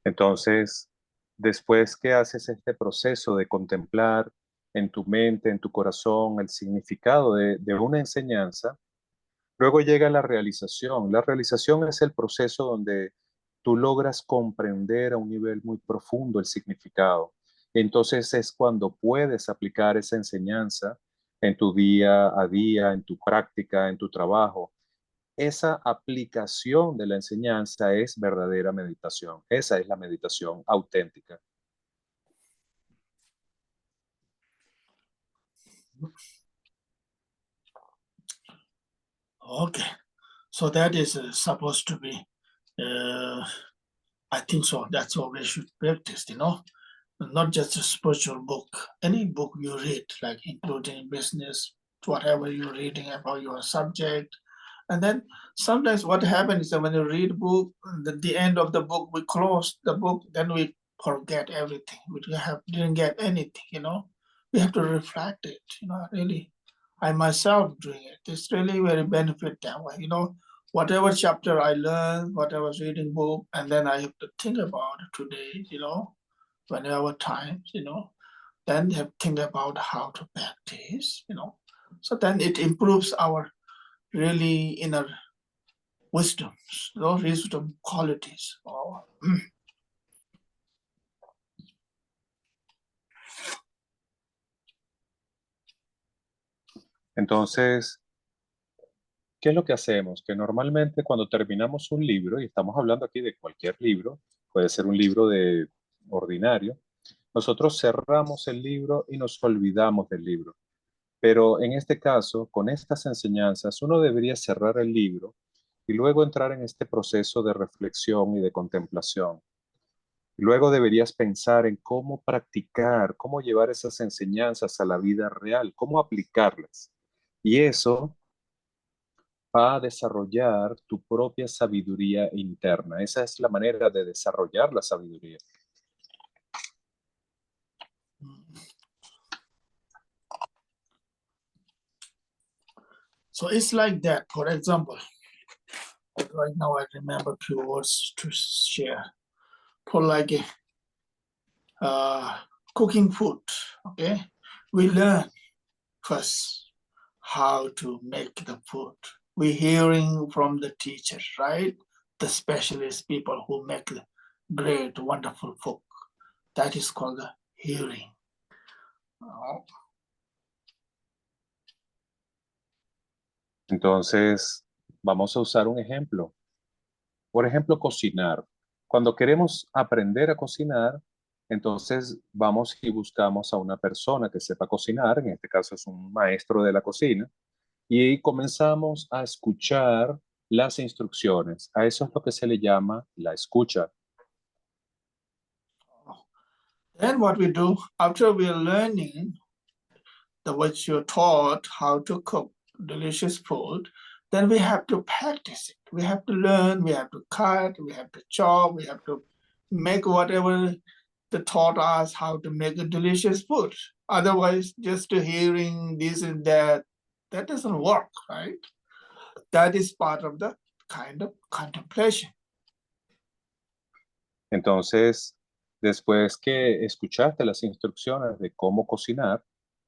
[SPEAKER 1] Entonces, después que haces este proceso de contemplar en tu mente, en tu corazón, el significado de una enseñanza, luego llega la realización. La realización es el proceso donde tú logras comprender a un nivel muy profundo el significado. Entonces es cuando puedes aplicar esa enseñanza en tu día a día, en tu práctica, en tu trabajo. Esa aplicación de la enseñanza es verdadera meditación. Esa es la meditación auténtica.
[SPEAKER 3] Okay, so that is supposed to be, I think so, that's what we should practice, not just a spiritual book, any book you read, like including business, whatever you're reading about your subject. And then sometimes what happens is that when you read a book, at the end of the book, we close the book, then we forget everything. We didn't get anything, We have to reflect it, really. I myself doing it. It's really very benefit that way, Whatever chapter I learned, whatever reading book, and then I have to think about it today, whenever time, then have to think about how to practice, So then it improves our really inner wisdoms, wisdom qualities.
[SPEAKER 1] Entonces, ¿qué es lo que hacemos? Que normalmente cuando terminamos un libro, y estamos hablando aquí de cualquier libro, puede ser un libro ordinario, Nosotros cerramos el libro y nos olvidamos del libro. Pero en este caso, con estas enseñanzas, uno debería cerrar el libro y luego entrar en este proceso de reflexión y de contemplación. Luego deberías pensar en cómo practicar, cómo llevar esas enseñanzas a la vida real, cómo aplicarlas. Y eso va a desarrollar tu propia sabiduría interna. Esa es la manera de desarrollar la sabiduría.
[SPEAKER 3] So it's like that. For example, right now I remember a few words to share. For like cooking food, okay? We learn first how to make the food. We're hearing from the teachers, right? The specialist people who make the great, wonderful food. That is called the hearing.
[SPEAKER 1] Entonces, vamos a usar un ejemplo. Por ejemplo, cocinar. Cuando queremos aprender a cocinar, entonces vamos y buscamos a una persona que sepa cocinar, en este caso es un maestro de la cocina, y comenzamos a escuchar las instrucciones. A eso es lo que se le llama la escucha.
[SPEAKER 3] Then what we do, after we are learning the what you're taught how to cook delicious food, then we have to practice it. We have to learn, we have to cut, we have to chop, we have to make whatever the taught us how to make a delicious food. Otherwise, just hearing this and that doesn't work, right? That is part of the kind of contemplation.
[SPEAKER 1] Entonces, después que escuchaste las instrucciones de cómo cocinar,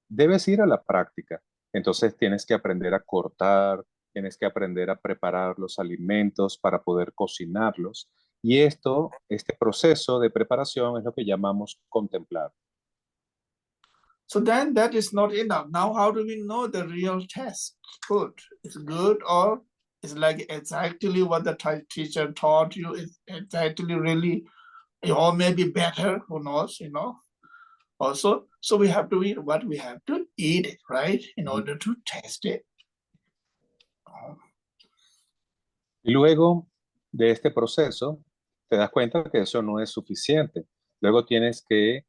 [SPEAKER 1] debes ir a la práctica. Entonces tienes que aprender a cortar, tienes que aprender a preparar los alimentos para poder cocinarlos. Y este proceso de preparación es lo que llamamos contemplar.
[SPEAKER 3] So then that is not enough. Now, how do we know the real test food is good or it's like exactly what the teacher taught you is exactly really, or maybe better, who knows, you know? Also, so we have to eat what we have to eat it, right? In order to test it.
[SPEAKER 1] Y luego de este proceso, te das cuenta que eso no es suficiente. Luego tienes que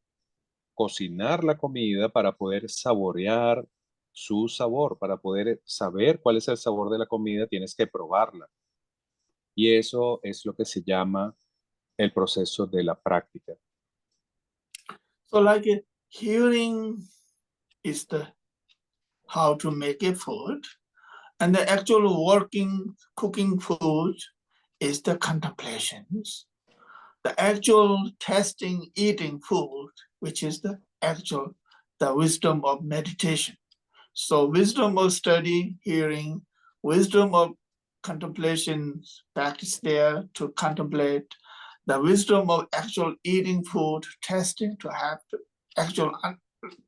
[SPEAKER 1] cocinar la comida para poder saborear su sabor, para poder saber cuál es el sabor de la comida, tienes que probarla. Y eso es lo que se llama el proceso de la práctica.
[SPEAKER 3] So like hearing is the how to make a food, and the actual working, cooking food is the contemplations. The actual testing, eating food, which is the actual, the wisdom of meditation. So wisdom of study, hearing, wisdom of contemplation, practice there to contemplate, the wisdom of actual eating food, testing to have to actual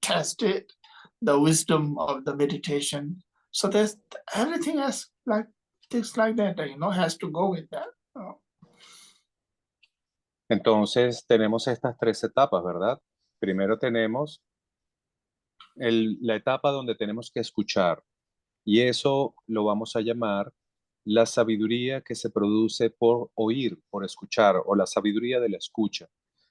[SPEAKER 3] test it, the wisdom of the meditation. So there's everything else like things like that, you know, has to go with that.
[SPEAKER 1] Entonces tenemos estas tres etapas, ¿verdad? Primero tenemos la etapa donde tenemos que escuchar y eso lo vamos a llamar la sabiduría que se produce por oír, por escuchar o la sabiduría de la escucha.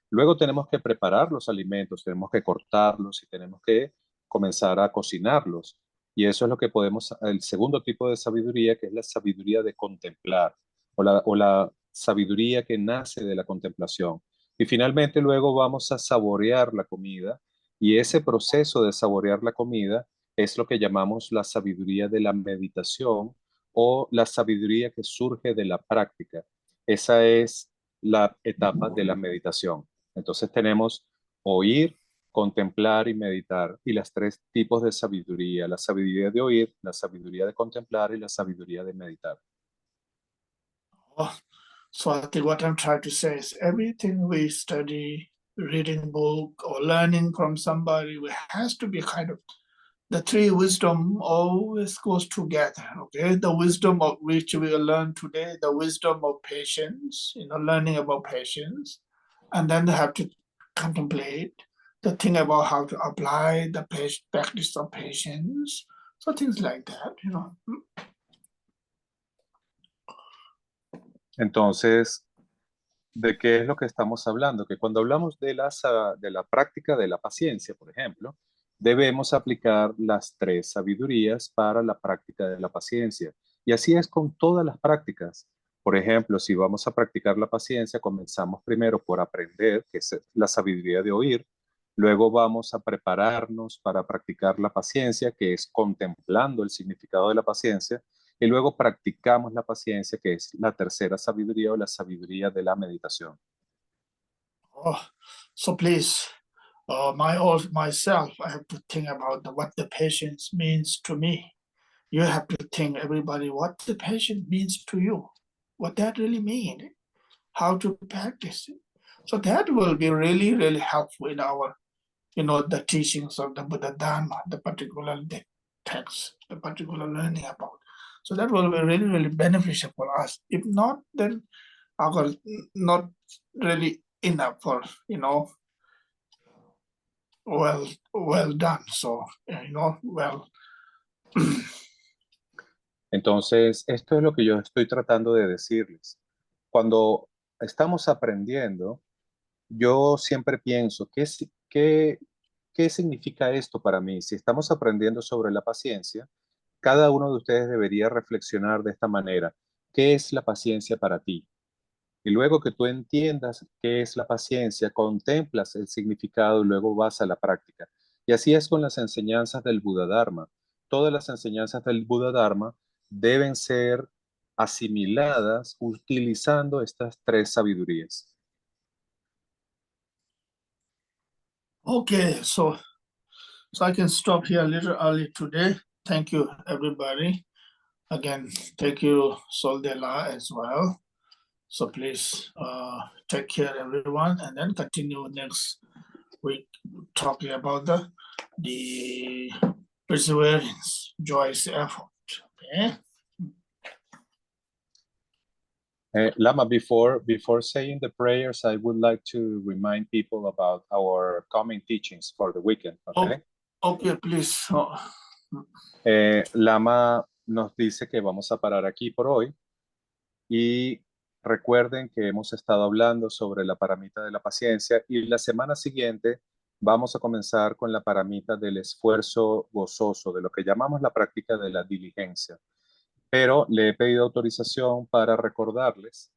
[SPEAKER 1] Luego tenemos que preparar los alimentos, tenemos que cortarlos y tenemos que comenzar a cocinarlos. Y eso es lo que podemos, el segundo tipo de sabiduría, que es la sabiduría de contemplar o la sabiduría que nace de la contemplación. Y finalmente luego vamos a saborear la comida y ese proceso de saborear la comida es lo que llamamos la sabiduría de la meditación o la sabiduría que surge de la práctica. Esa es la etapa de la meditación. Entonces tenemos oír, contemplar y meditar y las tres tipos de sabiduría, la sabiduría de oír, la sabiduría de contemplar y la sabiduría de meditar.
[SPEAKER 3] Oh, so I think what I'm trying to say is everything we study, reading book or learning from somebody, it has to be kind of the three wisdom always goes together. Okay, the wisdom of which we will learn today, the wisdom of patience, you know, learning about patience, and then they have to contemplate the thing about how to apply the practice of patience. So things like that, you know.
[SPEAKER 1] Entonces, ¿de qué es lo que estamos hablando? Que cuando hablamos de la práctica de la paciencia, por ejemplo, debemos aplicar las tres sabidurías para la práctica de la paciencia. Y así es con todas las prácticas. Por ejemplo, si vamos a practicar la paciencia, comenzamos primero por aprender, que es la sabiduría de oír. Luego vamos a prepararnos para practicar la paciencia, que es contemplando el significado de la paciencia. Y luego practicamos la paciencia, que es la tercera sabiduría o la sabiduría de la meditación.
[SPEAKER 3] Oh, so please, myself, I have to think about what the patience means to me. You have to think, everybody, what the patience means to you, what that really means, how to practice it. So that will be really, really helpful in our, you know, the teachings of the Buddha Dharma, the particular text, the particular learning about. So that will be really, really beneficial for us. If not, then our not really enough for, you know, well done. So, you know, well.
[SPEAKER 1] Entonces, esto es lo que yo estoy tratando de decirles. Cuando estamos aprendiendo, yo siempre pienso, ¿qué significa esto para mí? Si estamos aprendiendo sobre la paciencia, cada uno de ustedes debería reflexionar de esta manera. ¿Qué es la paciencia para ti? Y luego que tú entiendas qué es la paciencia, contemplas el significado y luego vas a la práctica. Y así es con las enseñanzas del Buda Dharma. Todas las enseñanzas del Buda Dharma deben ser asimiladas utilizando estas tres sabidurías.
[SPEAKER 3] Okay, so I can stop here a little early today. Thank you, everybody. Again, thank you, Soldela, as well. So please take care, everyone, and then continue next week talking about the perseverance, joyous effort. Okay.
[SPEAKER 1] Lama, before saying the prayers, I would like to remind people about our coming teachings for the weekend. Okay.
[SPEAKER 3] Okay, please.
[SPEAKER 1] Lama nos dice que vamos a parar aquí por hoy y recuerden que hemos estado hablando sobre la paramita de la paciencia y la semana siguiente vamos a comenzar con la paramita del esfuerzo gozoso, de lo que llamamos la práctica de la diligencia. Pero le he pedido autorización para recordarles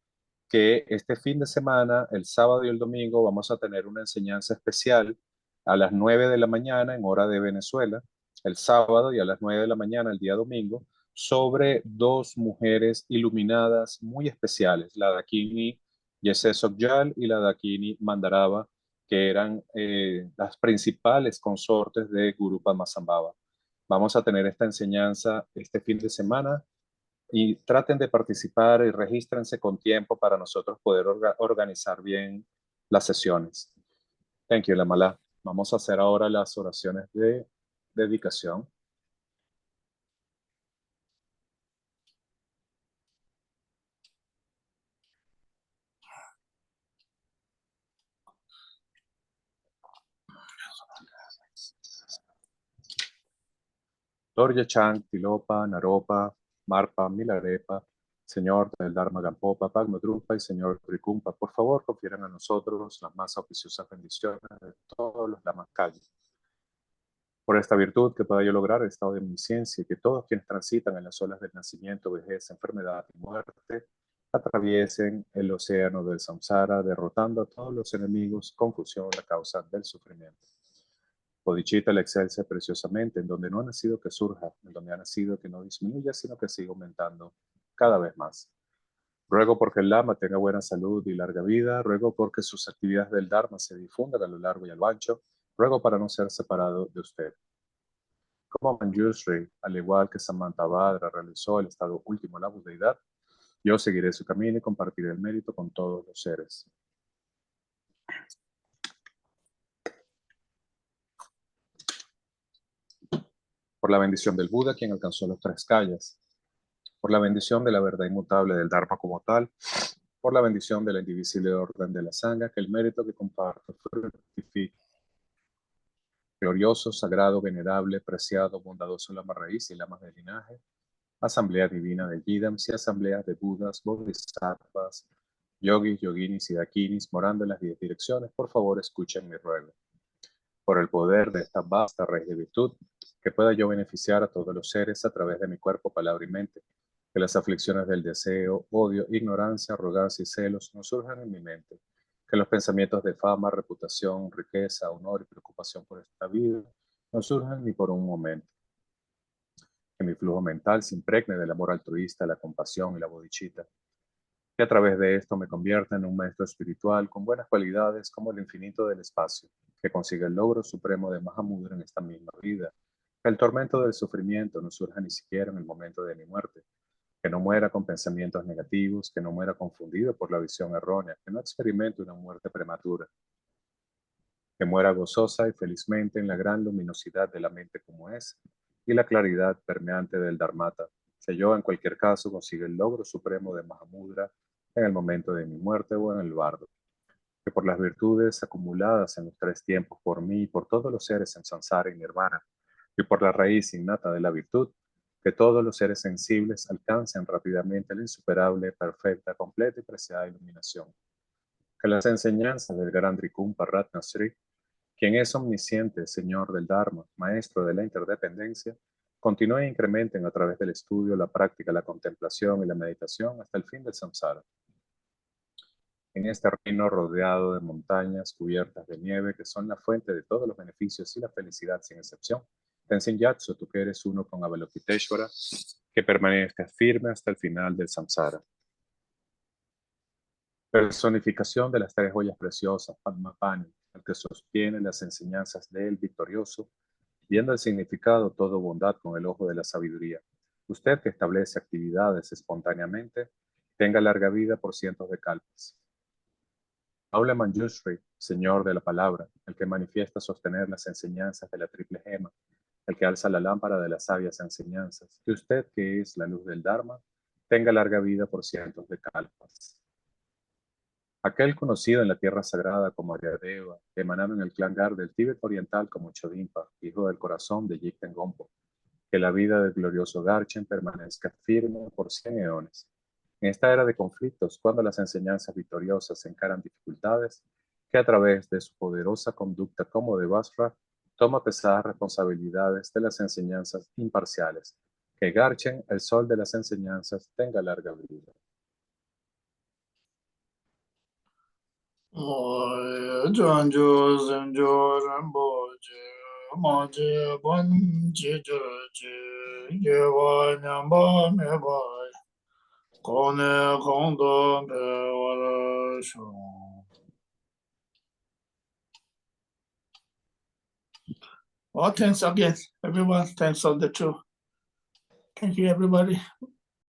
[SPEAKER 1] que este fin de semana, el sábado y el domingo, vamos a tener una enseñanza especial a las 9 de la mañana en hora de Venezuela, el sábado, y a las 9 de la mañana el día domingo, sobre dos mujeres iluminadas muy especiales, la Dakini Yese Sogyal y la Dakini Mandaraba, que eran las principales consortes de Guru Padmasambhava. Vamos a tener esta enseñanza este fin de semana y traten de participar y regístrense con tiempo para nosotros poder organizar bien las sesiones. Thank you, Lamala. Vamos a hacer ahora las oraciones de dedicación. Dorje Chang, Tilopa, Naropa, Marpa, Milarepa, Señor del Dharma Gampopa, Pagmadrupa y Señor Tricumpa, por favor confieran a nosotros las más auspiciosas bendiciones de todos los lamas calles. Por esta virtud que pueda yo lograr el estado de omnisciencia y que todos quienes transitan en las olas del nacimiento, vejez, enfermedad y muerte atraviesen el océano del samsara, derrotando a todos los enemigos, confusión, la causa del sufrimiento. Bodhicitta la excelsa preciosamente, en donde no ha nacido que surja, en donde ha nacido que no disminuya, sino que siga aumentando cada vez más. Ruego porque el Lama tenga buena salud y larga vida, ruego porque sus actividades del Dharma se difundan a lo largo y a lo ancho, ruego para no ser separado de usted. Como Manjushri, al igual que Samantabhadra realizó el estado último de la budeidad, yo seguiré su camino y compartiré el mérito con todos los seres. Por la bendición del Buda, quien alcanzó las tres calles, por la bendición de la verdad inmutable del Dharma como tal, por la bendición de la indivisible orden de la Sangha, que el mérito que comparto fructifique Glorioso, sagrado, venerable, preciado, bondadoso Lama Raíz y Lamas de linaje, Asamblea Divina de Yidams y Asambleas de Budas, Bodhisattvas, Yogis, Yoginis y Dakinis morando en las 10 direcciones, por favor escuchen mi ruego. Por el poder de esta vasta raíz de virtud, que pueda yo beneficiar a todos los seres a través de mi cuerpo, palabra y mente, que las aflicciones del deseo, odio, ignorancia, arrogancia y celos no surjan en mi mente, que los pensamientos de fama, reputación, riqueza, honor y preocupación por esta vida no surjan ni por un momento. Que mi flujo mental se impregne del amor altruista, la compasión y la bodhicitta. Que a través de esto me convierta en un maestro espiritual con buenas cualidades como el infinito del espacio, que consiga el logro supremo de Mahamudra en esta misma vida. Que el tormento del sufrimiento no surja ni siquiera en el momento de mi muerte. Que no muera con pensamientos negativos, que no muera confundido por la visión errónea, que no experimente una muerte prematura. Que muera gozosa y felizmente en la gran luminosidad de la mente como es, y la claridad permeante del Dharmata, que yo en cualquier caso consiga el logro supremo de Mahamudra en el momento de mi muerte o en el bardo. Que por las virtudes acumuladas en los 3 tiempos por mí y por todos los seres en Samsara y Nirvana, y por la raíz innata de la virtud, que todos los seres sensibles alcancen rápidamente la insuperable, perfecta, completa y preciada iluminación. Que las enseñanzas del Gran Trikumpa Ratna Sri, quien es omnisciente, Señor del Dharma, Maestro de la interdependencia, continúen e incrementen a través del estudio, la práctica, la contemplación y la meditación hasta el fin del samsara. En este reino rodeado de montañas cubiertas de nieve que son la fuente de todos los beneficios y la felicidad sin excepción, Tenzin Gyatso, tú que eres uno con Avalokiteshvara, que permanezca firme hasta el final del samsara. Personificación de las 3 joyas preciosas, Padmapani, el que sostiene las enseñanzas de él victorioso, viendo el significado todo bondad con el ojo de la sabiduría. Usted que establece actividades espontáneamente, tenga larga vida por cientos de kalpas. Aule Manjushri, Señor de la Palabra, el que manifiesta sostener las enseñanzas de la triple gema, el que alza la lámpara de las sabias enseñanzas, que usted que es la luz del Dharma, tenga larga vida por cientos de kalpas. Aquel conocido en la tierra sagrada como Aryadeva, emanado en el clan Gar del Tíbet oriental como Chodimpa, hijo del corazón de Jigten Gompo, que la vida del glorioso Garchen permanezca firme por 100 eones. En esta era de conflictos, cuando las enseñanzas victoriosas encaran dificultades, que a través de su poderosa conducta como de Basra, toma pesadas responsabilidades de las enseñanzas imparciales. Que Garchen, el sol de las enseñanzas, tenga larga vida.
[SPEAKER 3] Well, thanks again, everyone. Thanks all the two. Thank you, everybody.